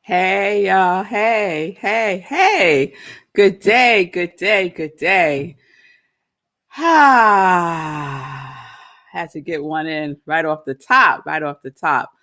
Hey, y'all. Hey, hey, hey. Good day, good day, good day. Had to get one in right off the top, right off the top.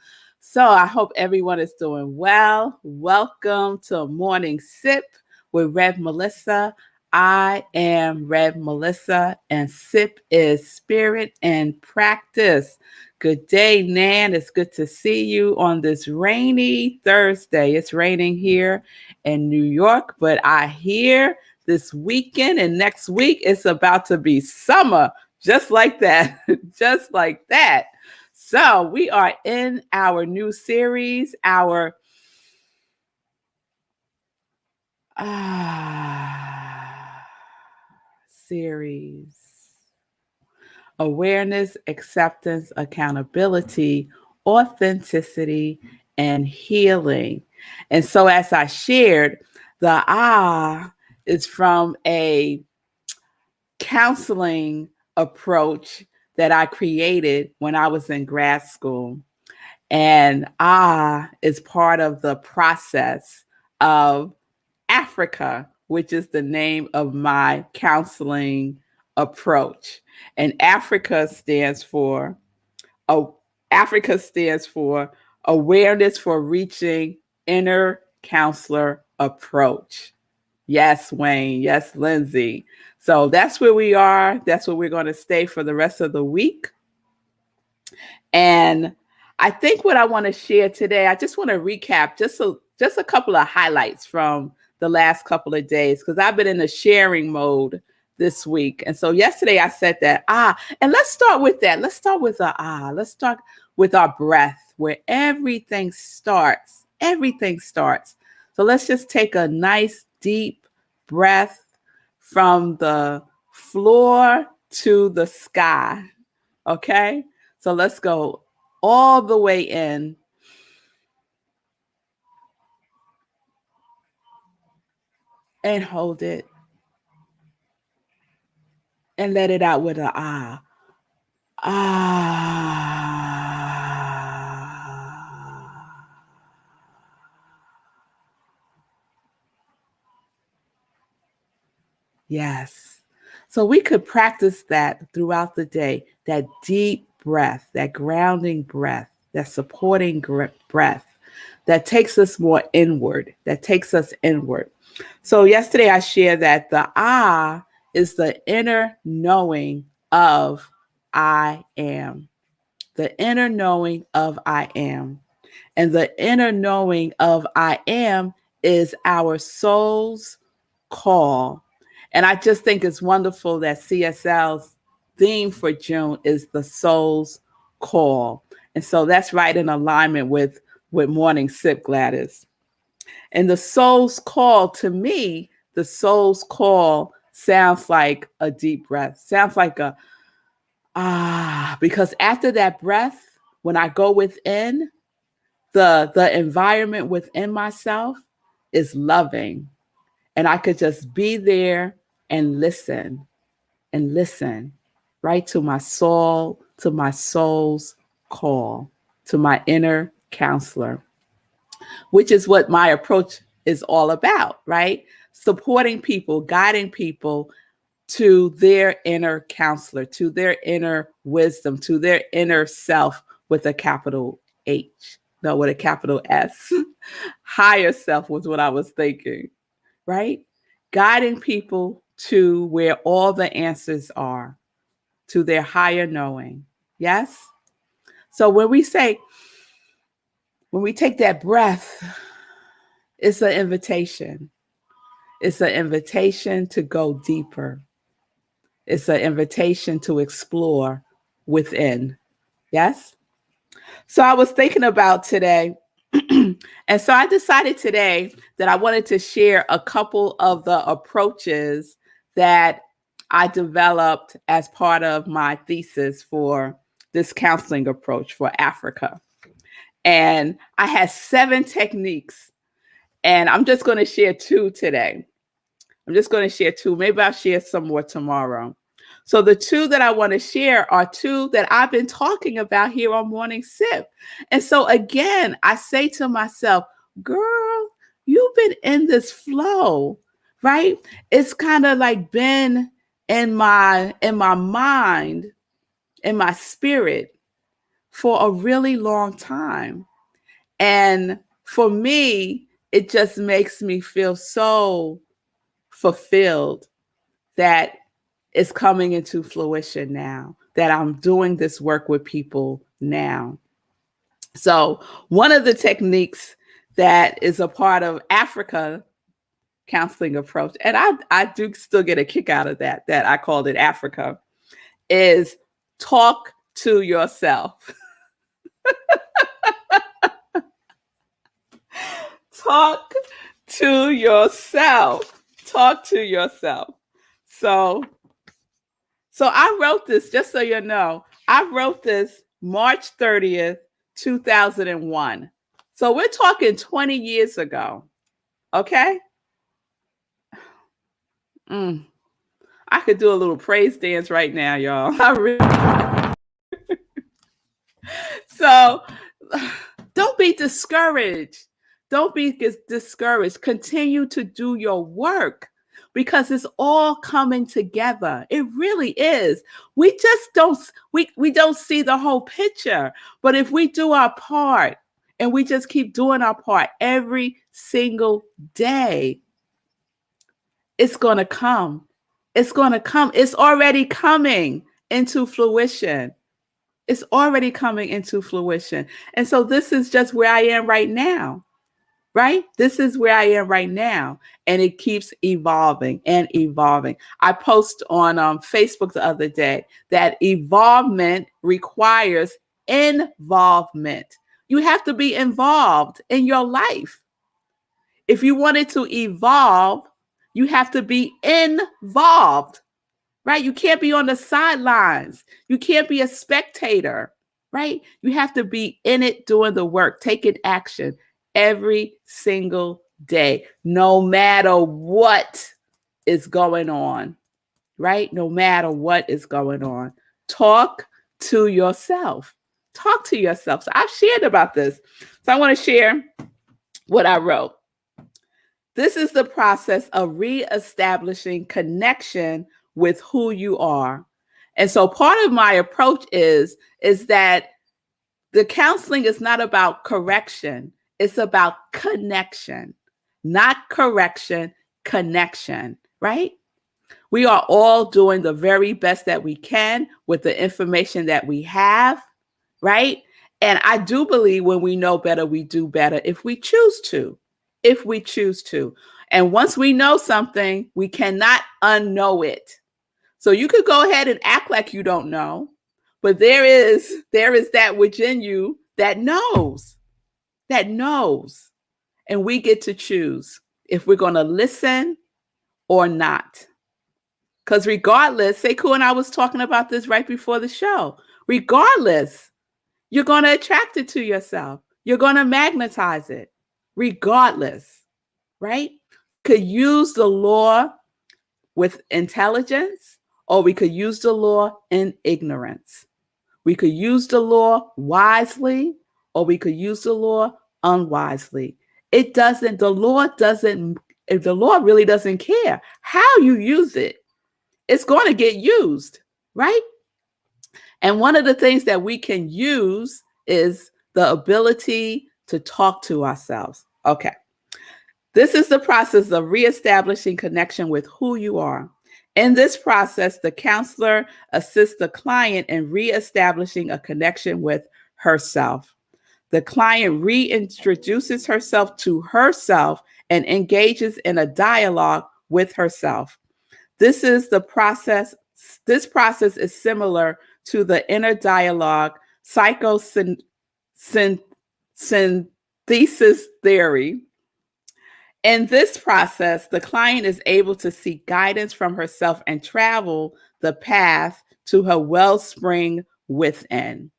So I hope everyone is doing well. Welcome to Morning Sip with Rev Melissa. I am Rev Melissa, and Sip is spirit and practice. Good day, Nan. It's good to see you on this rainy Thursday. It's raining here in New York, but I hear this weekend and next week it's about to be summer, just like that. Just like that. So we are in our new series, our series, awareness, acceptance, accountability, authenticity, and healing. And so as I shared, the is from a counseling approach that I created when I was in grad school. And is part of the process of Africa, which is the name of my counseling approach. And uh, Africa stands for Awareness for Reaching Inner Counselor Approach. Yes, Wayne. Yes, Lindsay. So that's where we are. That's where we're going to stay for the rest of the week. And I think what I want to share today, I just want to recap just a couple of highlights from the last couple of days, because I've been in a sharing mode this week. And so yesterday I said that, and let's start with that. Let's start with Let's start with our breath, where everything starts. Everything starts. So let's just take a nice deep breath from the floor to the sky. Okay? So let's go all the way in. And hold it. And let it out with a ah. Ah. Yes. So we could practice that throughout the day, that deep breath, that grounding breath, that supporting breath that takes us more inward, that takes us inward. So yesterday I shared that the is the inner knowing of I am. The inner knowing of I am. And the inner knowing of I am is our soul's call. And I just think it's wonderful that CSL's theme for June is the soul's call. And so that's right in alignment with Morning Sip, Gladys. And the soul's call, to me, the soul's call sounds like a deep breath, sounds like a because after that breath, when I go within, the environment within myself is loving. And I could just be there and listen right to my soul, to my soul's call, to my inner counselor, which is what my approach is all about, right? Supporting people, guiding people to their inner counselor, to their inner wisdom, to their inner self with a capital H, no, with a capital S. Higher self was what I was thinking, right? Guiding people to where all the answers are, to their higher knowing. Yes? So when we take that breath, it's an invitation. It's an invitation to go deeper. It's an invitation to explore within. Yes? So I was thinking about today, and so I decided today that I wanted to share a couple of the approaches that I developed as part of my thesis for this counseling approach for Africa. And I had 7 techniques, and I'm just going to share 2 today. I'm just going to share 2. Maybe I'll share some more tomorrow. So the 2 that I want to share are 2 that I've been talking about here on Morning Sip. And so again, I say to myself, girl, you've been in this flow, right? It's kind of like been in my mind, in my spirit for a really long time. And for me, it just makes me feel so fulfilled that it's coming into fruition now, that I'm doing this work with people now. So one of the techniques that is a part of Africa counseling approach, and I do still get a kick out of that I called it Africa, is talk to yourself. Talk to yourself. Talk to yourself. So I wrote this, just so you know, I wrote this March 30th, 2001. So we're talking 20 years ago. Okay? I could do a little praise dance right now, y'all. So don't be discouraged. Don't be discouraged. Continue to do your work because it's all coming together. It really is. We just we don't see the whole picture. But if we do our part and we just keep doing our part every single day, it's going to come. It's going to come. It's already coming into fruition. It's already coming into fruition. And so this is just where I am right now, right? This is where I am right now. And it keeps evolving and evolving. I posted on Facebook the other day that evolvement requires involvement. You have to be involved in your life. If you want it to evolve, you have to be involved. Right? You can't be on the sidelines. You can't be a spectator, right? You have to be in it, doing the work, taking action every single day, no matter what is going on, right? No matter what is going on. Talk to yourself. Talk to yourself. So I've shared about this. So I want to share what I wrote. This is the process of reestablishing connection with who you are. And so part of my approach is that the counseling is not about correction. It's about connection, not correction, connection, right? We are all doing the very best that we can with the information that we have, right? And I do believe when we know better, we do better if we choose to. If we choose to. And once we know something, we cannot unknow it. So you could go ahead and act like you don't know, but there is that within you that knows. And we get to choose if we're going to listen or not. Because regardless, Sekou and I was talking about this right before the show. Regardless, you're going to attract it to yourself. You're going to magnetize it. Regardless, right? Could use the law with intelligence, or we could use the law in ignorance. We could use the law wisely, or we could use the law unwisely. The law really doesn't care how you use it. It's going to get used, right? And one of the things that we can use is the ability to talk to ourselves. Okay. This is the process of reestablishing connection with who you are. In this process, the counselor assists the client in reestablishing a connection with herself. The client reintroduces herself to herself and engages in a dialogue with herself. This process is similar to the inner dialogue psychosynthesis theory. In this process, the client is able to seek guidance from herself and travel the path to her wellspring within.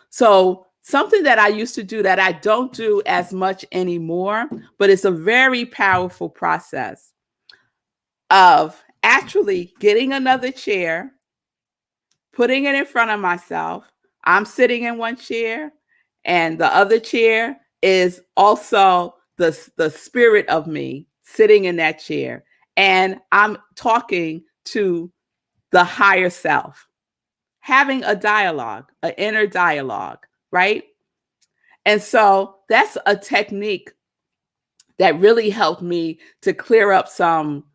So something that I used to do that I don't do as much anymore, but it's a very powerful process of actually getting another chair, putting it in front of myself. I'm sitting in one chair and the other chair is also the spirit of me sitting in that chair, and I'm talking to the higher self, having a dialogue, an inner dialogue, right? And so that's a technique that really helped me to clear up some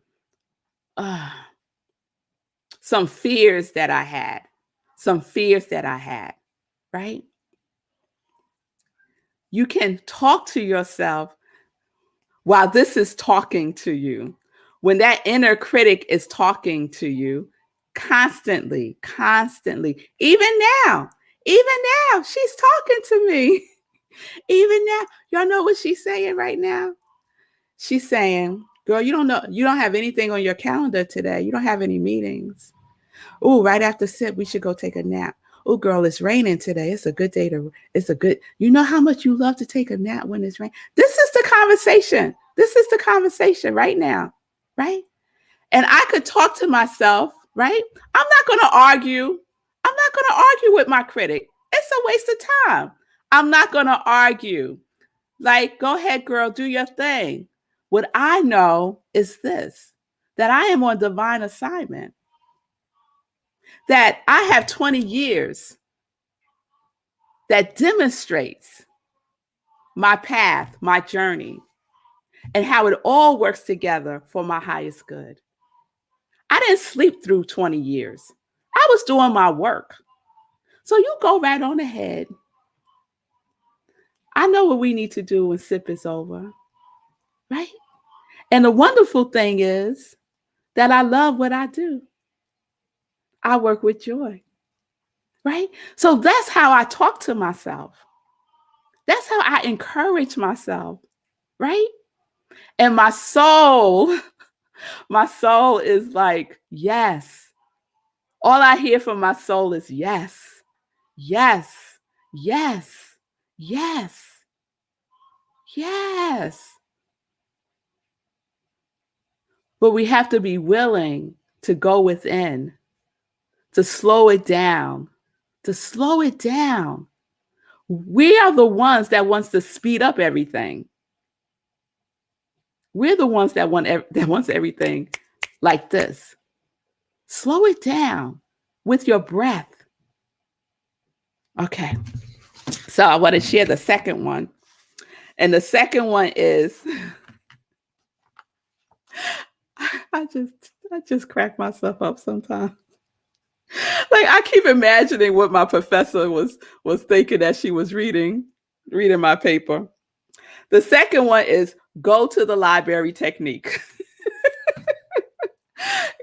fears that I had, right? You can talk to yourself while this is talking to you. When that inner critic is talking to you constantly, even now, she's talking to me. Even now, y'all know what she's saying right now? She's saying, girl, you don't have anything on your calendar today. You don't have any meetings. Oh, right after sip, we should go take a nap. Oh, girl, it's raining today. You know how much you love to take a nap when it's raining. This is the conversation. Right now, right? And I could talk to myself, right? I'm not going to argue. With my critic. It's a waste of time. I'm not going to argue. Like, go ahead, girl, do your thing. What I know is this, that I am on divine assignment, that I have 20 years that demonstrates my path, my journey, and how it all works together for my highest good. I didn't sleep through 20 years. I was doing my work. So you go right on ahead. I know what we need to do when sip is over, right? And the wonderful thing is that I love what I do. I work with joy, right? So that's how I talk to myself. That's how I encourage myself, right? And my soul is like, yes. All I hear from my soul is yes, yes, yes, yes, yes. But we have to be willing to go within, to slow it down, We are the ones that wants to speed up everything. We're the ones that wants everything like this. Slow it down with your breath. Okay. So I want to share the second one. And the second one is I just crack myself up sometimes. Like, I keep imagining what my professor was thinking as she was reading my paper. The second one is go to the library technique.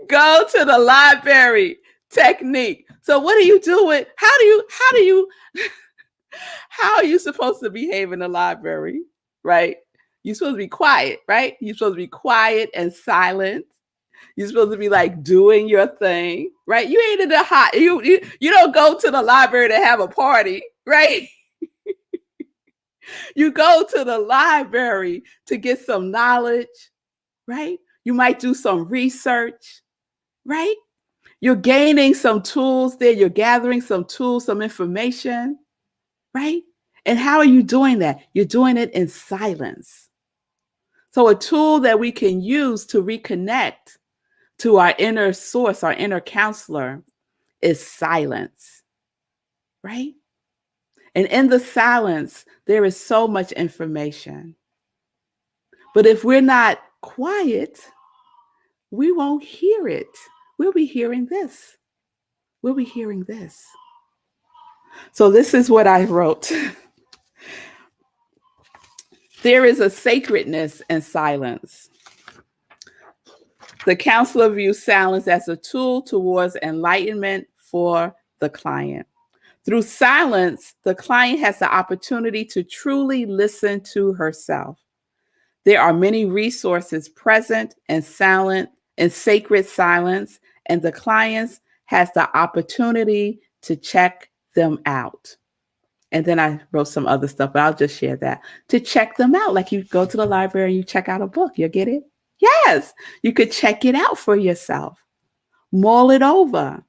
Go to the library technique. So what are you doing? How are you supposed to behave in the library, right? You're supposed to be quiet, right? You're supposed to be quiet and silent. You're supposed to be like doing your thing, right? You ain't in the hot. You don't go to the library to have a party, right? You go to the library to get some knowledge, right? You might do some research, right? You're gaining some tools there. You're gathering some tools, some information, right? And how are you doing that? You're doing it in silence. So a tool that we can use to reconnect to our inner source, our inner counselor, is silence, right? And in the silence, there is so much information. But if we're not quiet, we won't hear it. We'll be hearing this. So this is what I wrote. There is a sacredness in silence. The counselor views silence as a tool towards enlightenment for the client. Through silence, the client has the opportunity to truly listen to herself. There are many resources present in sacred silence, and the client has the opportunity to check them out. And then I wrote some other stuff, but I'll just share that. To check them out, like you go to the library and you check out a book, you get it? Yes, you could check it out for yourself. Mull it over.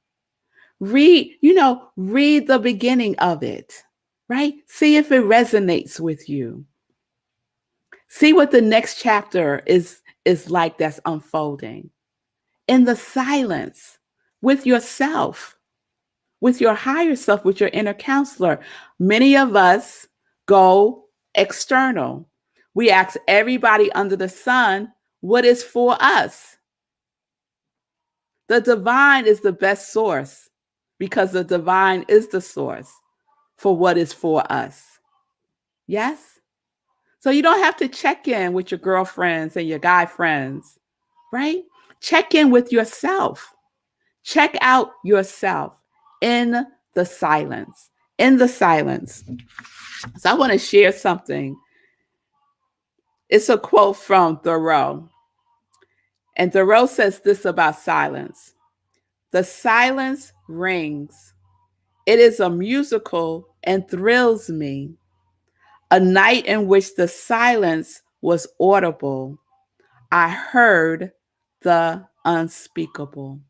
Read the beginning of it, right? See if it resonates with you. See what the next chapter is like that's unfolding. In the silence, with yourself, with your higher self, with your inner counselor. Many of us go external. We ask everybody under the sun what is for us. The divine is the best source because the divine is the source for what is for us. Yes? So you don't have to check in with your girlfriends and your guy friends, right? Check in with yourself. Check out yourself in the silence. In the silence. So I want to share something. It's a quote from Thoreau. And Thoreau says this about silence. The silence rings. It is a musical and thrills me. A night in which the silence was audible. I heard the unspeakable.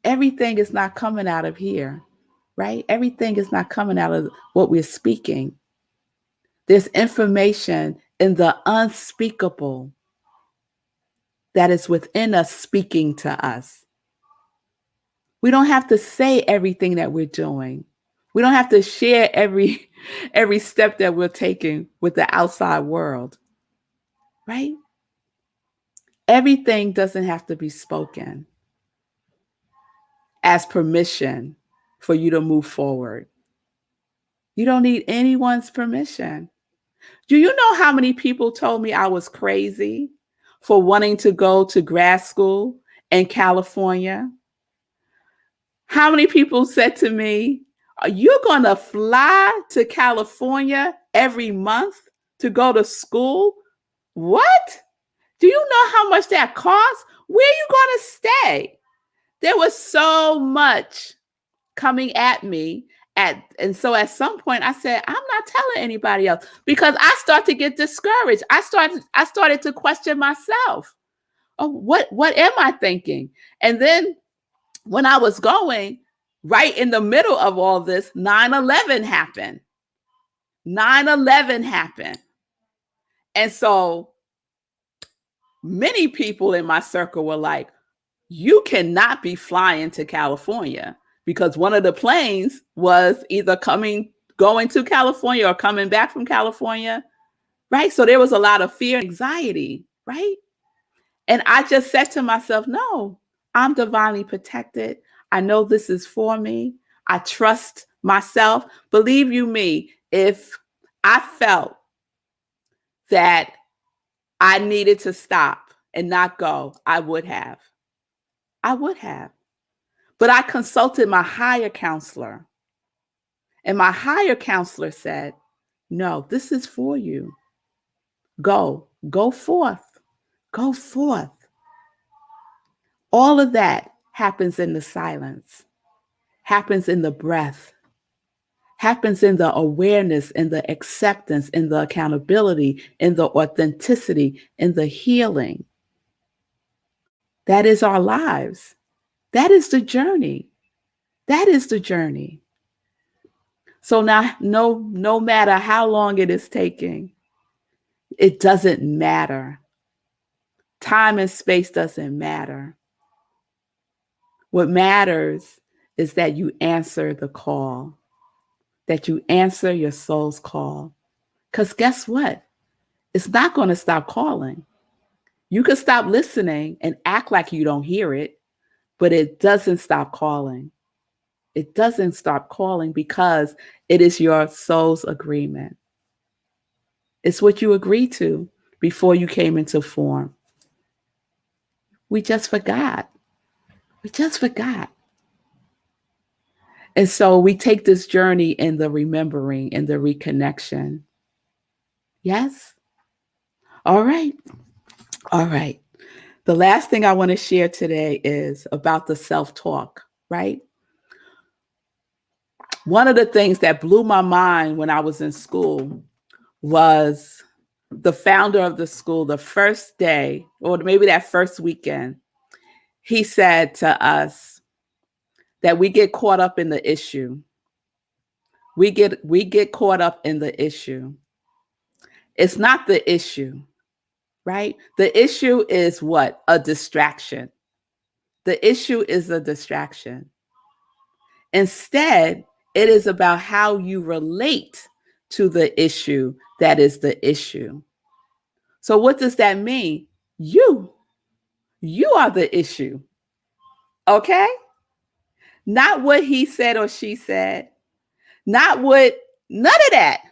Everything is not coming out of here, right? Everything is not coming out of what we're speaking. There's information in the unspeakable that is within us speaking to us. We don't have to say everything that we're doing. We don't have to share every step that we're taking with the outside world, right? Everything doesn't have to be spoken as permission for you to move forward. You don't need anyone's permission. Do you know how many people told me I was crazy for wanting to go to grad school in California? How many people said to me, are you going to fly to California every month to go to school? What? Do you know how much that costs? Where are you going to stay? There was so much coming at me. And so at some point I said, I'm not telling anybody else because I started to get discouraged. I started to question myself. Oh, what am I thinking? And then when I was going, right in the middle of all this, 9/11 happened. 9/11 happened. And so many people in my circle were like, you cannot be flying to California because one of the planes was either going to California or coming back from California, right? So there was a lot of fear and anxiety, right? And I just said to myself, no, I'm divinely protected. I know this is for me. I trust myself. Believe you me, if I felt that I needed to stop and not go, I would have. I would have. But I consulted my higher counselor. And my higher counselor said, no, this is for you. Go forth, go forth. All of that happens in the silence, happens in the breath, happens in the awareness, in the acceptance, in the accountability, in the authenticity, in the healing. That is our lives. That is the journey. That is the journey. So now, no matter how long it is taking, it doesn't matter. Time and space doesn't matter. What matters is that you answer the call, that you answer your soul's call. Because guess what? It's not going to stop calling. You can stop listening and act like you don't hear it, but it doesn't stop calling. It doesn't stop calling because it is your soul's agreement. It's what you agreed to before you came into form. We just forgot. We just forgot. And so we take this journey in the remembering and the reconnection. Yes? All right. All right. The last thing I want to share today is about the self-talk, right? One of the things that blew my mind when I was in school was the founder of the school, the first day, or maybe that first weekend, he said to us that we get caught up in the issue. We get caught up in the issue. It's not the issue, right? The issue is what? A distraction. The issue is a distraction. Instead, it is about how you relate to the issue that is the issue. So what does that mean? You are the issue. Okay? Not what he said or she said. Not what, none of that.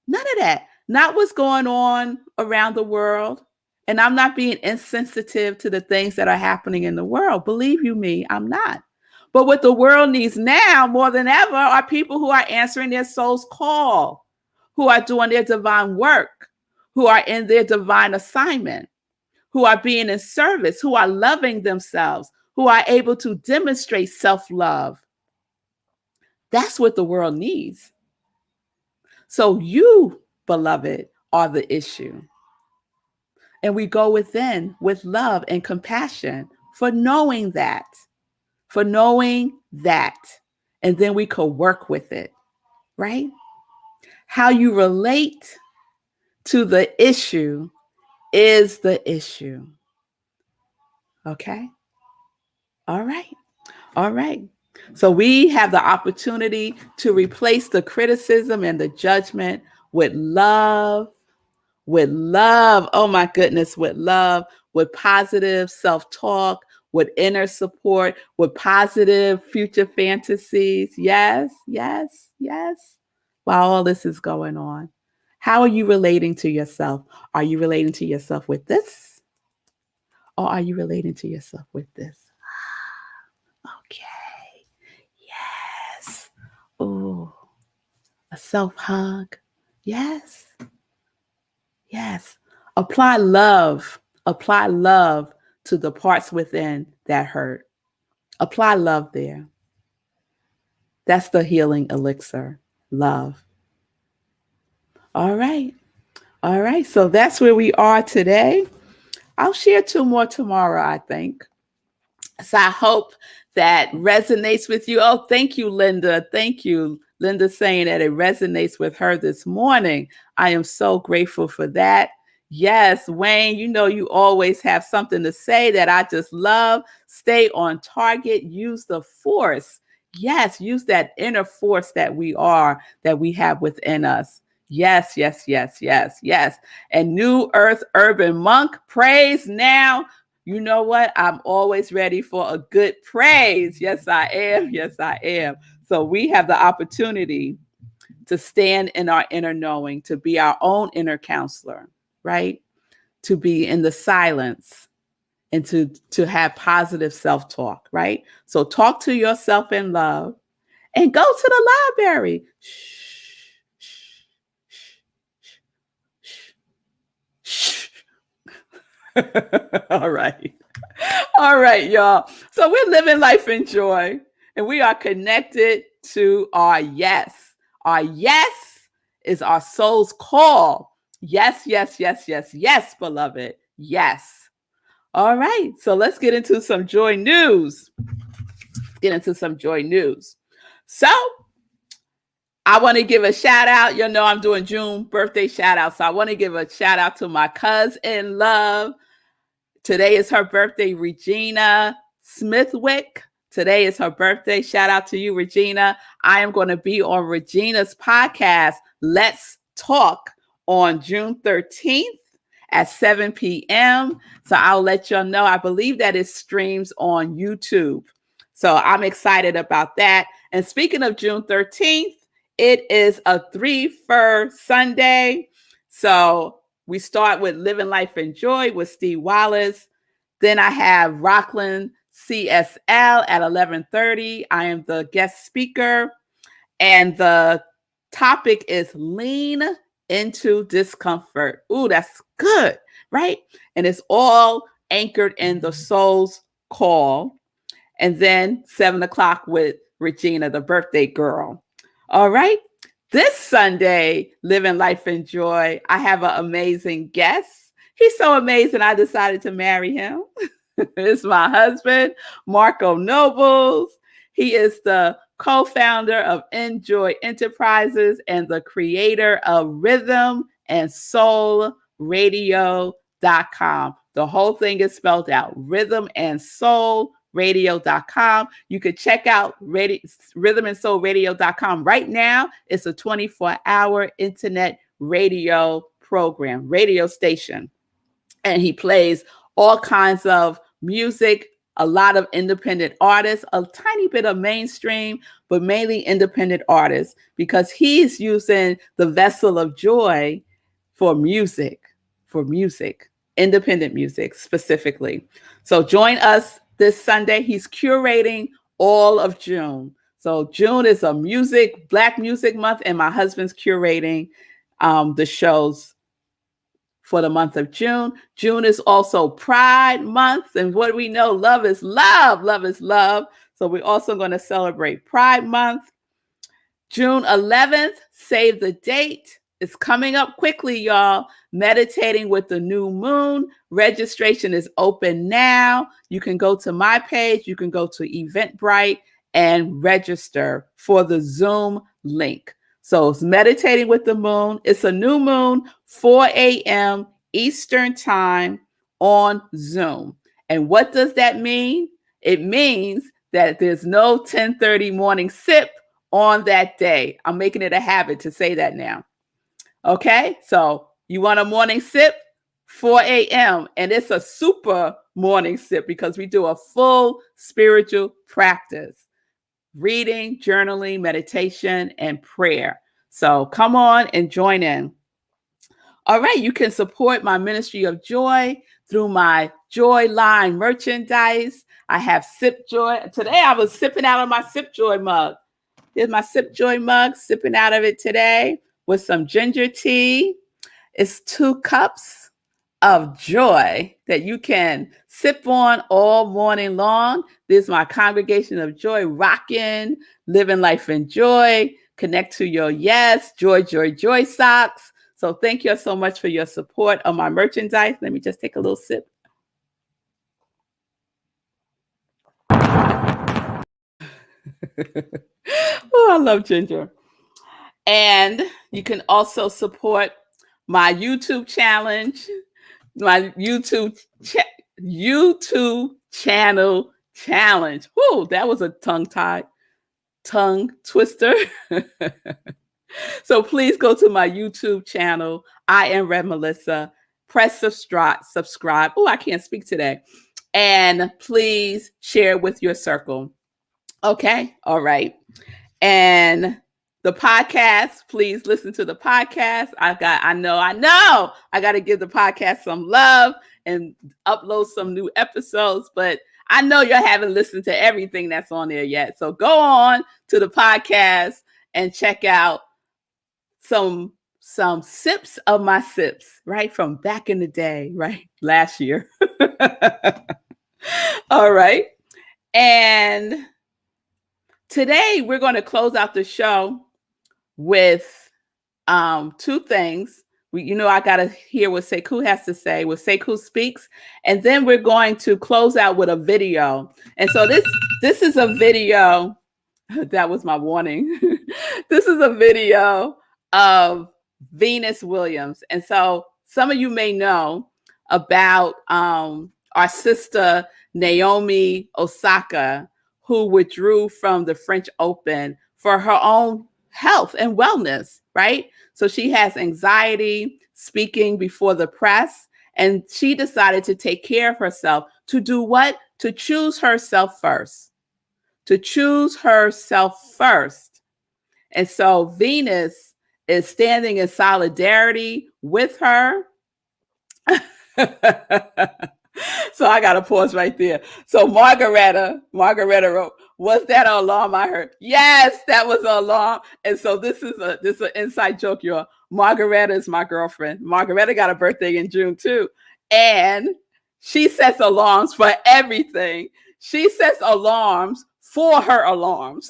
None of that. Not what's going on around the world. And I'm not being insensitive to the things that are happening in the world. Believe you me, I'm not. But what the world needs now more than ever are people who are answering their soul's call, who are doing their divine work, who are in their divine assignment, who are being in service, who are loving themselves, who are able to demonstrate self-love. That's what the world needs. So you, beloved, are the issue. And we go within with love and compassion for knowing that, And then we could work with it, right? How you relate to the issue is the issue. Okay? All right. All right. So we have the opportunity to replace the criticism and the judgment with love, oh my goodness, with love, with positive self-talk, with inner support, with positive future fantasies. Yes, yes, yes. While all this is going on, how are you relating to yourself? Are you relating to yourself with this? Or are you relating to yourself with this? Okay. Yes. Oh, a self-hug. Yes. Yes. Apply love to the parts within that hurt. Apply love there. That's the healing elixir, love. All right. All right. So that's where we are today. I'll share 2 more tomorrow, I think. So I hope that resonates with you. Oh, thank you, Linda. Thank you. Linda saying that it resonates with her this morning. I am so grateful for that. Yes, Wayne, you know you always have something to say that I just love. Stay on target. Use the force. Yes, use that inner force that we have within us. Yes, yes, yes, yes, yes. And New Earth Urban Monk, praise now. You know what? I'm always ready for a good praise. Yes, I am. Yes, I am. So we have the opportunity to stand in our inner knowing, to be our own inner counselor, right? To be in the silence and to have positive self-talk, right? So talk to yourself in love and go to the library. Shh, shh, shh, shh. All right. All right, y'all. So we're living life in joy and we are connected to our yes. Our yes is our soul's call. Yes, yes, yes, yes, yes, beloved. Yes. All right. So let's get into some joy news. So I want to give a shout out. You know, I'm doing June birthday shout out. So I want to give a shout out to my cousin in love. Today is her birthday, Regina Smithwick. Today is her birthday. Shout out to you, Regina. I am going to be on Regina's podcast, Let's Talk, on June 13th at 7 p.m. So I'll let y'all know. I believe that it streams on YouTube. So I'm excited about that. And speaking of June 13th, it is a 3-for Sunday. So we start with Living Life in Joy with Steve Wallace. Then I have Rockland CSL at 11:30. I am the guest speaker. And the topic is lean into discomfort. Ooh, that's good, right? And it's all anchored in the soul's call. And then 7 o'clock with Regina, the birthday girl. All right. This Sunday, Living Life in Joy, I have an amazing guest. He's so amazing, I decided to marry him. It's my husband, Marco Nobles. He is the co-founder of Enjoy Enterprises and the creator of Rhythm and soulradio.com. The whole thing is spelled out, rhythmandsoulradio.com. You could check out rhythmandsoulradio.com right now. It's a 24-hour internet radio program, radio station. And he plays all kinds of music, a lot of independent artists, a tiny bit of mainstream, but mainly independent artists, because he's using the vessel of joy for music, independent music specifically. So join us this Sunday. He's curating all of June. So June is a Black Music Month, and my husband's curating the shows for the month of June. June is also Pride Month. And what do we know? Love is love. Love is love. So we're also going to celebrate Pride Month. June 11th, save the date. It's coming up quickly, y'all. Meditating with the new moon. Registration is open now. You can go to my page. You can go to Eventbrite and register for the Zoom link. So it's meditating with the moon. It's a new moon, 4 a.m. Eastern time on Zoom. And what does that mean? It means that there's no 10:30 morning sip on that day. I'm making it a habit to say that now. Okay, so you want a morning sip? 4 a.m. And it's a super morning sip because we do a full spiritual practice. Reading, journaling, meditation, and prayer. So come on and join in. All right, you can support my ministry of joy through my Joy Line merchandise. I have Sip Joy. Today I was sipping out of my Sip Joy mug. Here's my Sip Joy mug, sipping out of it today with some ginger tea. It's 2 cups of joy that you can sip on all morning long. This is my congregation of joy, rocking, living life in joy, connect to your yes, joy, joy, joy socks. So thank you so much for your support of my merchandise. Let me just take a little sip. Oh, I love ginger. And you can also support my YouTube challenge, my YouTube channel challenge. Whoo, that was a tongue twister. So please go to my YouTube channel, iamrevmelissa. Press subscribe. Oh, I can't speak today. And please share with your circle. Okay, all right. And the podcast, please listen to the podcast. I know. I got to give the podcast some love and upload some new episodes, but I know you haven't listened to everything that's on there yet. So go on to the podcast and check out some sips of my sips, right? From back in the day, right? Last year. All right. And today we're going to close out the show with 2 things. I got to hear what Sekou has to say, what Sekou speaks. And then we're going to close out with a video. And so this is a video. That was my warning. This is a video of Venus Williams. And so some of you may know about our sister Naomi Osaka, who withdrew from the French Open for her own health and wellness, right? So she has anxiety speaking before the press, and she decided to take care of herself. To do what? To choose herself first. To choose herself first. And so Venus is standing in solidarity with her. So I got to pause right there. So Margaretta wrote, was that an alarm I heard? Yes, that was an alarm. And so this is an inside joke, y'all. Margaretta is my girlfriend. Margaretta got a birthday in June too. And she sets alarms for everything. She sets alarms for her alarms.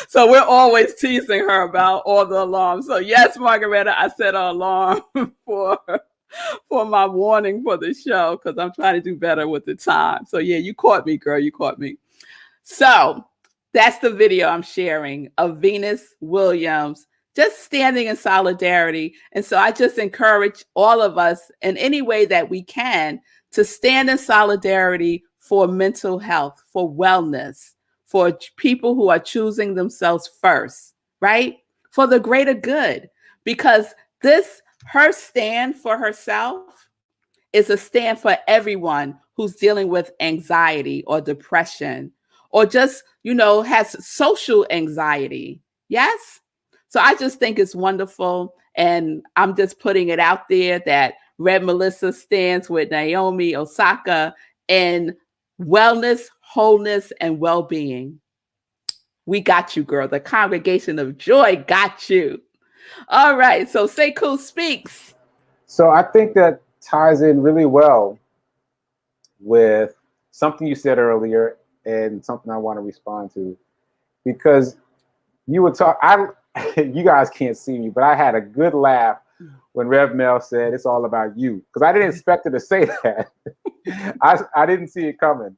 So we're always teasing her about all the alarms. So yes, Margaretta, I set an alarm for my warning for the show because I'm trying to do better with the time. So yeah, you caught me, girl. You caught me. So that's the video I'm sharing of Venus Williams just standing in solidarity. And so I just encourage all of us in any way that we can to stand in solidarity for mental health, for wellness, for people who are choosing themselves first, right? For the greater good. Because her stand for herself is a stand for everyone who's dealing with anxiety or depression or just, has social anxiety. Yes? So I just think it's wonderful. And I'm just putting it out there that Red Melissa stands with Naomi Osaka in wellness, wholeness, and well-being. We got you, girl. The Congregation of Joy got you. All right. So Sekou speaks. So I think that ties in really well with something you said earlier and something I want to respond to, because you were talking. You guys can't see me, but I had a good laugh when Rev Mel said it's all about you, because I didn't expect her to say that. I didn't see it coming.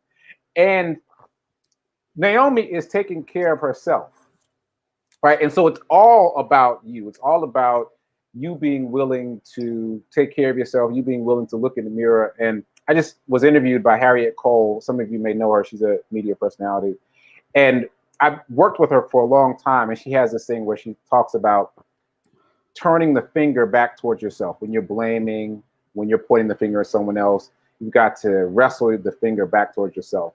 And Naomi is taking care of herself, right? And so it's all about you. It's all about you being willing to take care of yourself, you being willing to look in the mirror. And I just was interviewed by Harriet Cole. Some of you may know her. She's a media personality. And I've worked with her for a long time, and she has this thing where she talks about turning the finger back towards yourself. When you're blaming, when you're pointing the finger at someone else, you've got to wrestle the finger back towards yourself.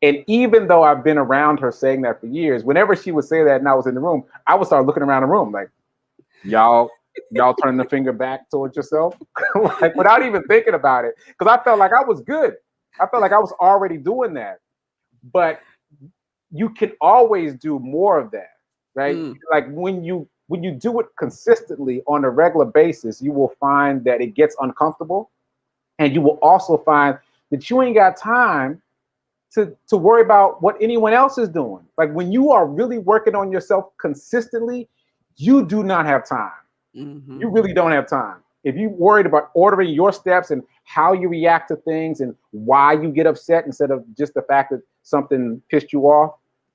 And even though I've been around her saying that for years, whenever she would say that and I was in the room, I would start looking around the room like, y'all turning the finger back towards yourself, like without even thinking about it, because I felt like I was good. I felt like I was already doing that. But you can always do more of that, right? Like when you do it consistently on a regular basis, you will find that it gets uncomfortable, and you will also find that you ain't got time to worry about what anyone else is doing. Like when you are really working on yourself consistently, you do not have time. Mm-hmm. You really don't have time. If you're worried about ordering your steps and how you react to things and why you get upset instead of just the fact that something pissed you off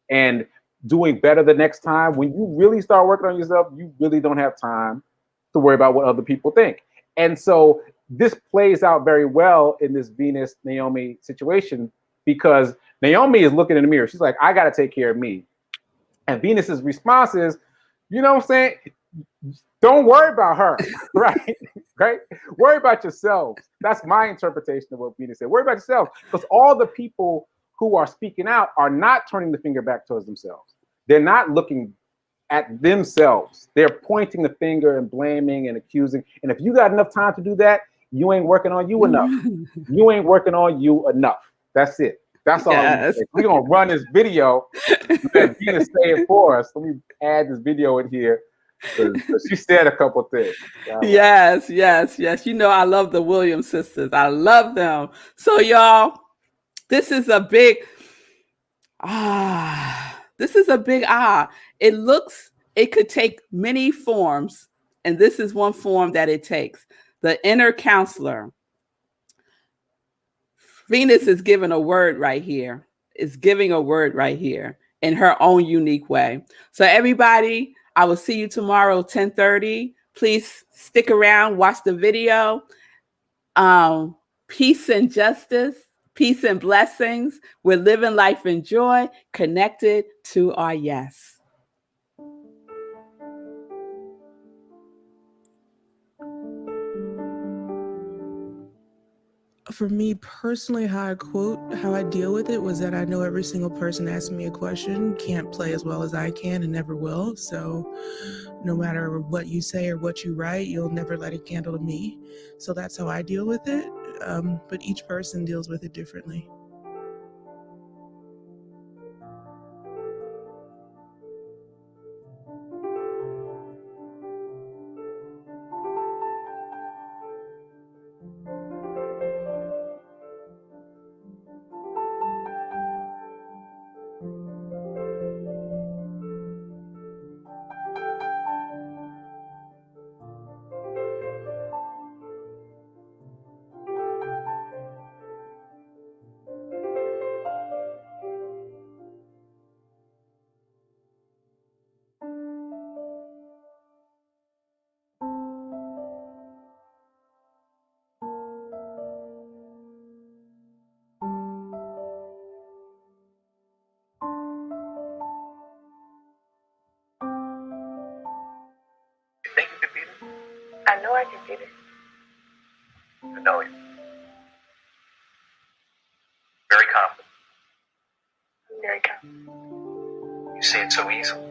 and doing better the next time, when you really start working on yourself, you really don't have time to worry about what other people think. And so this plays out very well in this Venus Naomi situation, because Naomi is looking in the mirror. She's like, I got to take care of me. And Venus's response is, you know what I'm saying? Don't worry about her, right? Right? Worry about yourselves. That's my interpretation of what Venus said. Worry about yourself, because all the people who are speaking out are not turning the finger back towards themselves. They're not looking at themselves. They're pointing the finger and blaming and accusing. And if you got enough time to do that, you ain't working on you enough. You ain't working on you enough. That's it. That's all. Yes. We're going to run this video. Let Venus say it for us. Let me add this video in here. She said a couple things. Yes. You know, I love the Williams sisters. I love them. So, y'all, this is a big it could take many forms, and this is one form that it takes. The inner counselor. Venus is giving a word right here. Is giving a word right here in her own unique way. So everybody, I will see you tomorrow, 10:30. Please stick around, watch the video. Peace and justice, peace and blessings. We're living life in joy, connected to our yes. For me personally, how I deal with it was that I know every single person asking me a question can't play as well as I can and never will. So no matter what you say or what you write, you'll never light a candle to me. So that's how I deal with it. But each person deals with it differently. know I can get it. I know you. Very confident. I'm very confident. You say it so easily.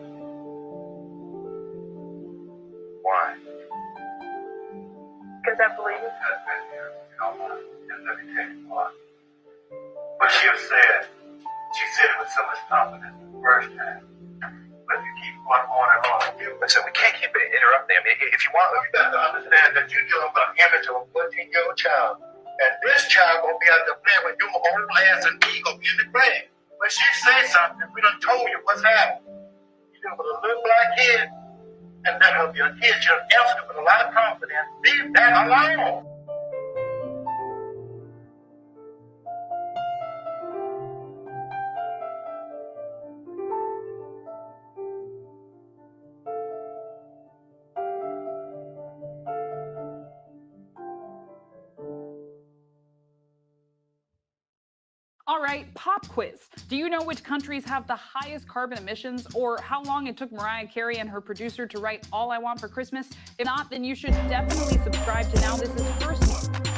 Why? Because I believe it. Let me tell you why. What she said it with so much confidence the first time. But you keep on. Listen, we can't keep interrupting. I mean, if you want, you got to understand that you're dealing with an image of a 14-year-old child. And this child gonna be out there playing with your whole ass and he gonna be in the grave. When she says something, we done told you what's happening. You're dealing with a little black kid, and let her be a kid. You'll answer it with a lot of confidence. Leave that alone. All right, pop quiz. Do you know which countries have the highest carbon emissions, or how long it took Mariah Carey and her producer to write All I Want for Christmas? If not, then you should definitely subscribe to Now This Is Personal.